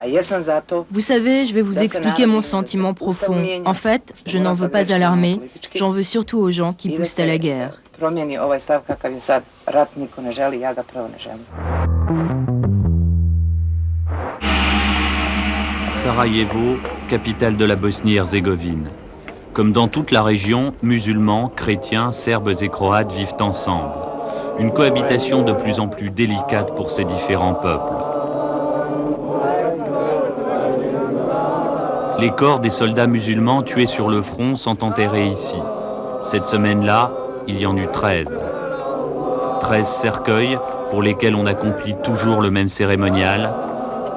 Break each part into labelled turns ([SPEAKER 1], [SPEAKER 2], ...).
[SPEAKER 1] Vous savez, je vais vous expliquer mon sentiment profond. En fait, je n'en veux pas à l'armée, j'en veux surtout aux gens qui poussent à la guerre.
[SPEAKER 2] Sarajevo, capitale de la Bosnie-Herzégovine. Comme dans toute la région, musulmans, chrétiens, serbes et croates vivent ensemble. Une cohabitation de plus en plus délicate pour ces différents peuples. Les corps des soldats musulmans tués sur le front sont enterrés ici. Cette semaine-là, il y en eut 13. 13 cercueils pour lesquels on accomplit toujours le même cérémonial.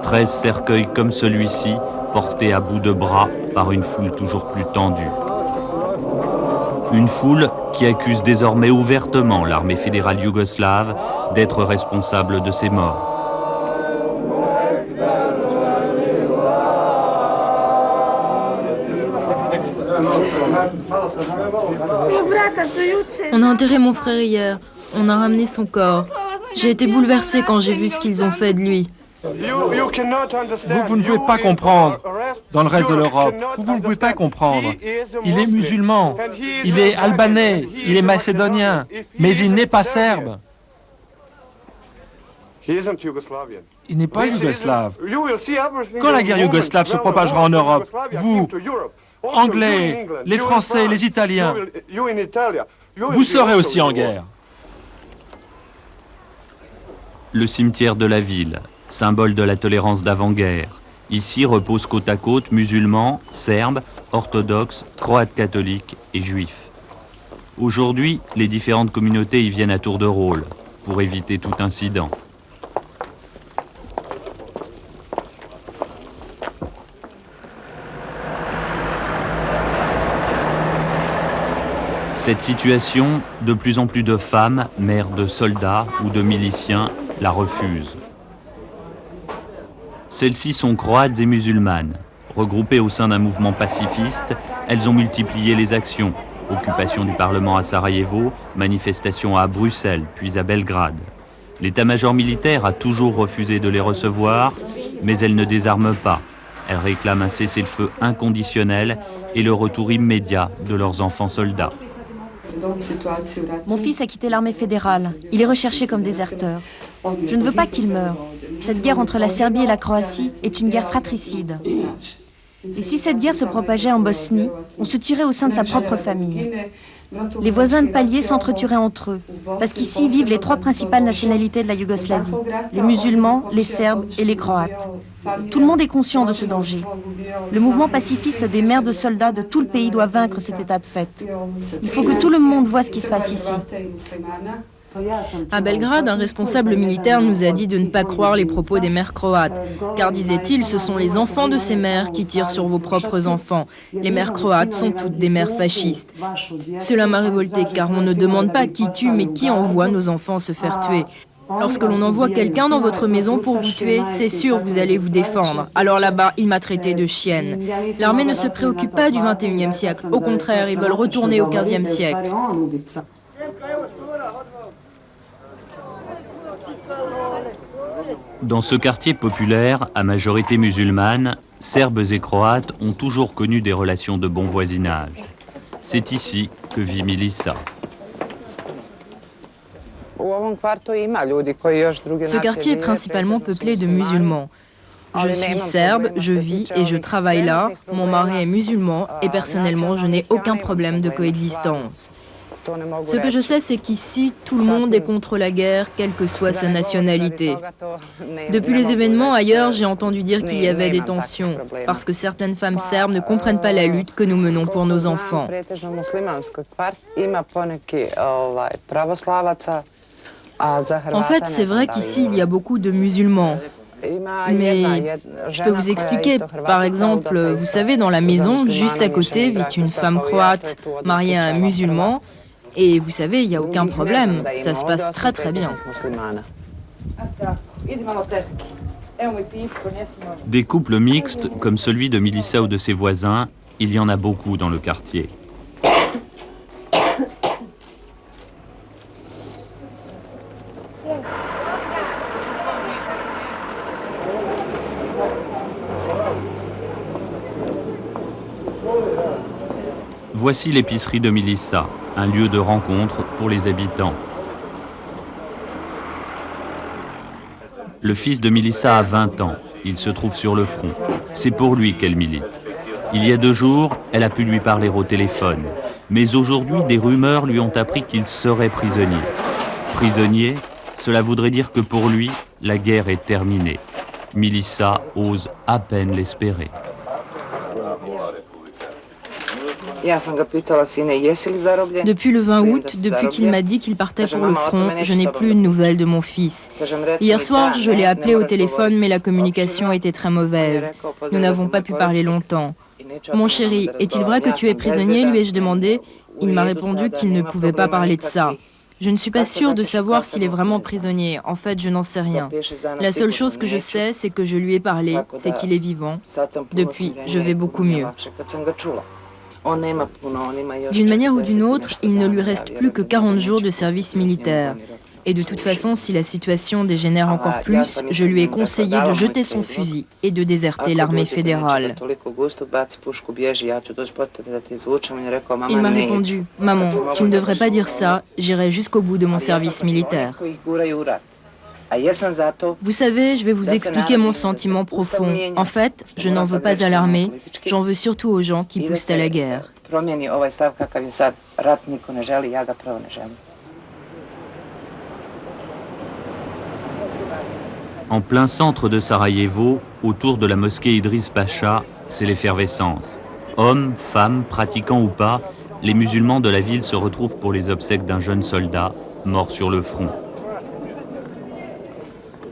[SPEAKER 2] 13 cercueils comme celui-ci, portés à bout de bras par une foule toujours plus tendue. Une foule qui accuse désormais ouvertement l'armée fédérale yougoslave d'être responsable de ces morts.
[SPEAKER 1] On a enterré mon frère hier, on a ramené son corps. J'ai été bouleversée quand j'ai vu ce qu'ils ont fait de lui.
[SPEAKER 3] Vous ne pouvez pas comprendre. Dans le reste de l'Europe, vous ne pouvez pas comprendre. Il est musulman, il est albanais, il est macédonien, mais il n'est pas serbe. Il n'est pas yougoslave. Quand la guerre yougoslave se propagera en Europe, vous, Anglais, les Français, les Italiens, vous serez aussi en guerre.
[SPEAKER 2] Le cimetière de la ville, symbole de la tolérance d'avant-guerre. Ici reposent côte à côte musulmans, serbes, orthodoxes, croates catholiques et juifs. Aujourd'hui, les différentes communautés y viennent à tour de rôle pour éviter tout incident. Cette situation, de plus en plus de femmes, mères de soldats ou de miliciens, la refusent. Celles-ci sont croates et musulmanes. Regroupées au sein d'un mouvement pacifiste, elles ont multiplié les actions. Occupation du Parlement à Sarajevo, manifestations à Bruxelles, puis à Belgrade. L'état-major militaire a toujours refusé de les recevoir, mais elles ne désarment pas. Elles réclament un cessez-le-feu inconditionnel et le retour immédiat de leurs enfants soldats.
[SPEAKER 4] Mon fils a quitté l'armée fédérale. Il est recherché comme déserteur. Je ne veux pas qu'il meure. Cette guerre entre la Serbie et la Croatie est une guerre fratricide. Et si cette guerre se propageait en Bosnie, on se tuerait au sein de sa propre famille. Les voisins de palier s'entretueraient entre eux, parce qu'ici vivent les trois principales nationalités de la Yougoslavie, les musulmans, les Serbes et les Croates. Tout le monde est conscient de ce danger. Le mouvement pacifiste des mères de soldats de tout le pays doit vaincre cet état de fait. Il faut que tout le monde voit ce qui se passe ici.
[SPEAKER 1] À Belgrade, un responsable militaire nous a dit de ne pas croire les propos des mères croates, car, disait-il, ce sont les enfants de ces mères qui tirent sur vos propres enfants. Les mères croates sont toutes des mères fascistes. Cela m'a révoltée, car on ne demande pas qui tue, mais qui envoie nos enfants se faire tuer. Lorsque l'on envoie quelqu'un dans votre maison pour vous tuer, c'est sûr, vous allez vous défendre. Alors là-bas, il m'a traité de chienne. L'armée ne se préoccupe pas du 21e siècle. Au contraire, ils veulent retourner au 15e siècle.
[SPEAKER 2] Dans ce quartier populaire, à majorité musulmane, Serbes et Croates ont toujours connu des relations de bon voisinage. C'est ici que vit Milica.
[SPEAKER 1] Ce quartier est principalement peuplé de musulmans. Je suis serbe, je vis et je travaille là, mon mari est musulman et personnellement je n'ai aucun problème de coexistence. Ce que je sais, c'est qu'ici, tout le monde est contre la guerre, quelle que soit sa nationalité. Depuis les événements ailleurs, j'ai entendu dire qu'il y avait des tensions, parce que certaines femmes serbes ne comprennent pas la lutte que nous menons pour nos enfants. En fait, c'est vrai qu'ici, il y a beaucoup de musulmans. Mais je peux vous expliquer, par exemple, vous savez, dans la maison, juste à côté, vit une femme croate mariée à un musulman. Et vous savez, il n'y a aucun problème, ça se passe très très bien.
[SPEAKER 2] Des couples mixtes, comme celui de Milica ou de ses voisins, il y en a beaucoup dans le quartier. Voici l'épicerie de Milica, un lieu de rencontre pour les habitants. Le fils de Milica a 20 ans. Il se trouve sur le front. C'est pour lui qu'elle milite. Il y a 2 jours, elle a pu lui parler au téléphone. Mais aujourd'hui, des rumeurs lui ont appris qu'il serait prisonnier. Prisonnier, cela voudrait dire que pour lui, la guerre est terminée. Milica ose à peine l'espérer.
[SPEAKER 1] Depuis le 20 août, depuis qu'il m'a dit qu'il partait pour le front, je n'ai plus de nouvelles de mon fils. Hier soir, je l'ai appelé au téléphone, mais la communication était très mauvaise. Nous n'avons pas pu parler longtemps. Mon chéri, est-il vrai que tu es prisonnier, lui ai-je demandé. Il m'a répondu qu'il ne pouvait pas parler de ça. Je ne suis pas sûre de savoir s'il est vraiment prisonnier. En fait, je n'en sais rien. La seule chose que je sais, c'est que je lui ai parlé, c'est qu'il est vivant. Depuis, je vais beaucoup mieux. D'une manière ou d'une autre, il ne lui reste plus que 40 jours de service militaire. Et de toute façon, si la situation dégénère encore plus, je lui ai conseillé de jeter son fusil et de déserter l'armée fédérale. Il m'a répondu, « Maman, tu ne devrais pas dire ça, j'irai jusqu'au bout de mon service militaire. » Vous savez, je vais vous expliquer mon sentiment profond. En fait, je n'en veux pas à l'armée, j'en veux surtout aux gens qui poussent à la guerre.
[SPEAKER 2] En plein centre de Sarajevo, autour de la mosquée Idriss Pacha, c'est l'effervescence. Hommes, femmes, pratiquants ou pas, les musulmans de la ville se retrouvent pour les obsèques d'un jeune soldat mort sur le front.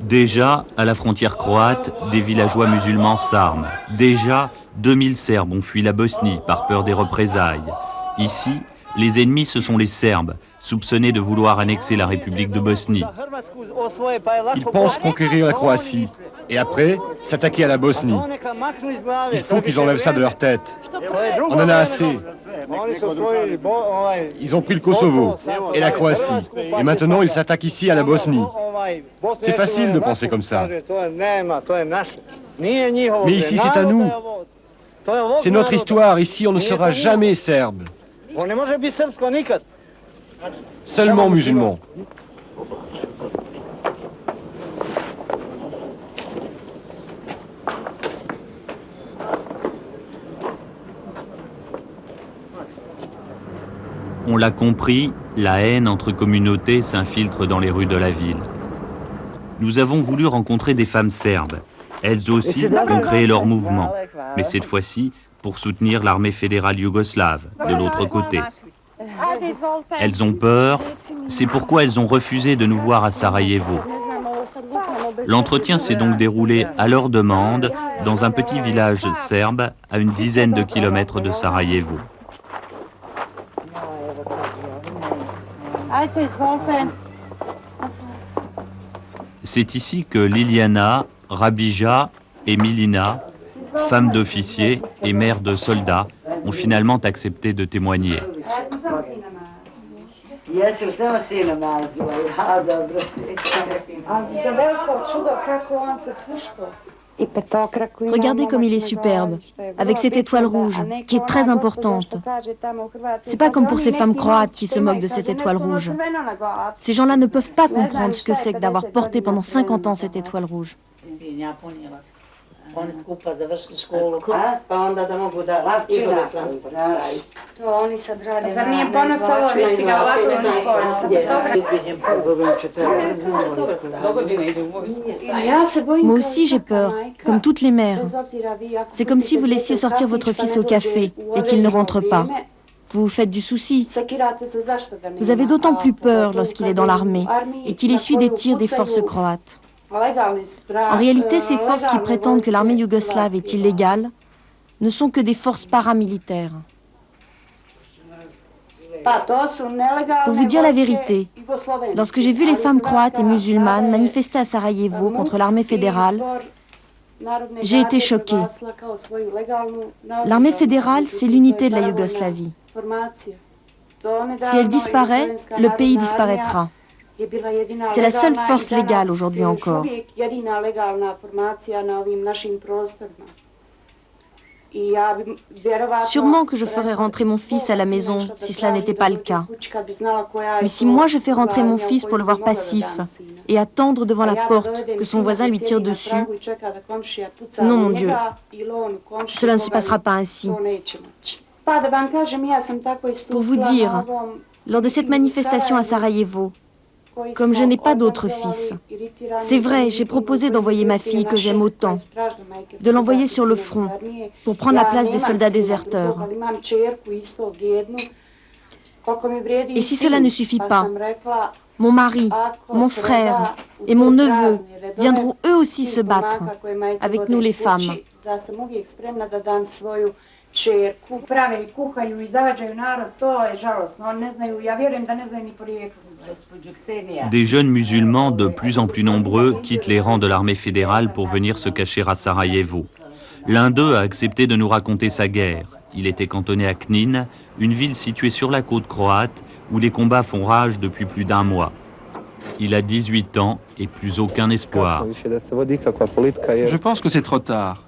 [SPEAKER 2] Déjà, à la frontière croate, des villageois musulmans s'arment. Déjà, 2000 Serbes ont fui la Bosnie par peur des représailles. Ici, les ennemis, ce sont les Serbes, soupçonnés de vouloir annexer la République de Bosnie.
[SPEAKER 5] Ils pensent conquérir la Croatie et après s'attaquer à la Bosnie. Il faut qu'ils enlèvent ça de leur tête. On en a assez. Ils ont pris le Kosovo et la Croatie. Et maintenant, ils s'attaquent ici à la Bosnie. C'est facile de penser comme ça. Mais ici, c'est à nous. C'est notre histoire. Ici, on ne sera jamais serbe. Seulement musulmans.
[SPEAKER 2] On l'a compris, la haine entre communautés s'infiltre dans les rues de la ville. Nous avons voulu rencontrer des femmes serbes. Elles aussi ont créé leur mouvement, mais cette fois-ci pour soutenir l'armée fédérale yougoslave de l'autre côté. Elles ont peur, c'est pourquoi elles ont refusé de nous voir à Sarajevo. L'entretien s'est donc déroulé à leur demande dans un petit village serbe à une dizaine de kilomètres de Sarajevo. C'est ici que Liliana, Rabija et Milina, femmes d'officiers et mères de soldats, ont finalement accepté de témoigner.
[SPEAKER 4] Regardez comme il est superbe, avec cette étoile rouge, qui est très importante. C'est pas comme pour ces femmes croates qui se moquent de cette étoile rouge. Ces gens-là ne peuvent pas comprendre ce que c'est que d'avoir porté pendant 50 ans cette étoile rouge. Moi aussi j'ai peur, comme toutes les mères. C'est comme si vous laissiez sortir votre fils au café et qu'il ne rentre pas. Vous vous faites du souci. Vous avez d'autant plus peur lorsqu'il est dans l'armée et qu'il essuie des tirs des forces croates. En réalité, ces forces qui prétendent que l'armée yougoslave est illégale ne sont que des forces paramilitaires. Pour vous dire la vérité, lorsque j'ai vu les femmes croates et musulmanes manifester à Sarajevo contre l'armée fédérale, j'ai été choquée. L'armée fédérale, c'est l'unité de la Yougoslavie. Si elle disparaît, le pays disparaîtra. C'est la seule force légale aujourd'hui encore. Sûrement que je ferais rentrer mon fils à la maison si cela n'était pas le cas. Mais si moi je fais rentrer mon fils pour le voir passif et attendre devant la porte que son voisin lui tire dessus, non mon Dieu, cela ne se passera pas ainsi. Pour vous dire, lors de cette manifestation à Sarajevo, comme je n'ai pas d'autre fils, c'est vrai, j'ai proposé d'envoyer ma fille que j'aime autant, de l'envoyer sur le front pour prendre la place des soldats déserteurs. Et si cela ne suffit pas, mon mari, mon frère et mon neveu viendront eux aussi se battre avec nous les femmes.
[SPEAKER 2] Des jeunes musulmans de plus en plus nombreux quittent les rangs de l'armée fédérale pour venir se cacher à Sarajevo. L'un d'eux a accepté de nous raconter sa guerre. Il était cantonné à Knin, une ville située sur la côte croate où les combats font rage depuis plus d'1 mois. Il a 18 ans et plus aucun espoir.
[SPEAKER 3] Je pense que c'est trop tard.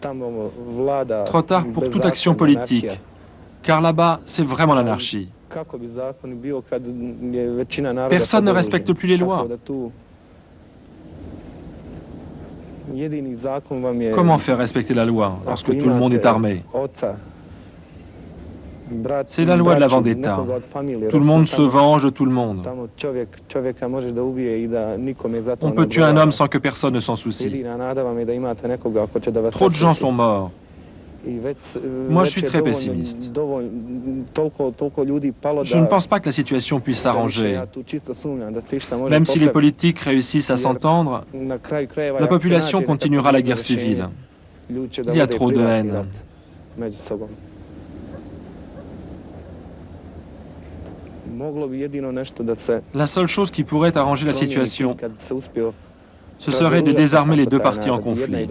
[SPEAKER 3] Trop tard pour toute action politique. Car là-bas, c'est vraiment l'anarchie. Personne ne respecte plus les lois. Comment faire respecter la loi lorsque tout le monde est armé? C'est la loi de la vendetta. Tout le monde se venge de tout le monde. On peut tuer un homme sans que personne ne s'en soucie. Trop de gens sont morts. Moi, je suis très pessimiste. Je ne pense pas que la situation puisse s'arranger. Même si les politiques réussissent à s'entendre, la population continuera la guerre civile. Il y a trop de haine. La seule chose qui pourrait arranger la situation, ce serait de désarmer les deux parties en conflit.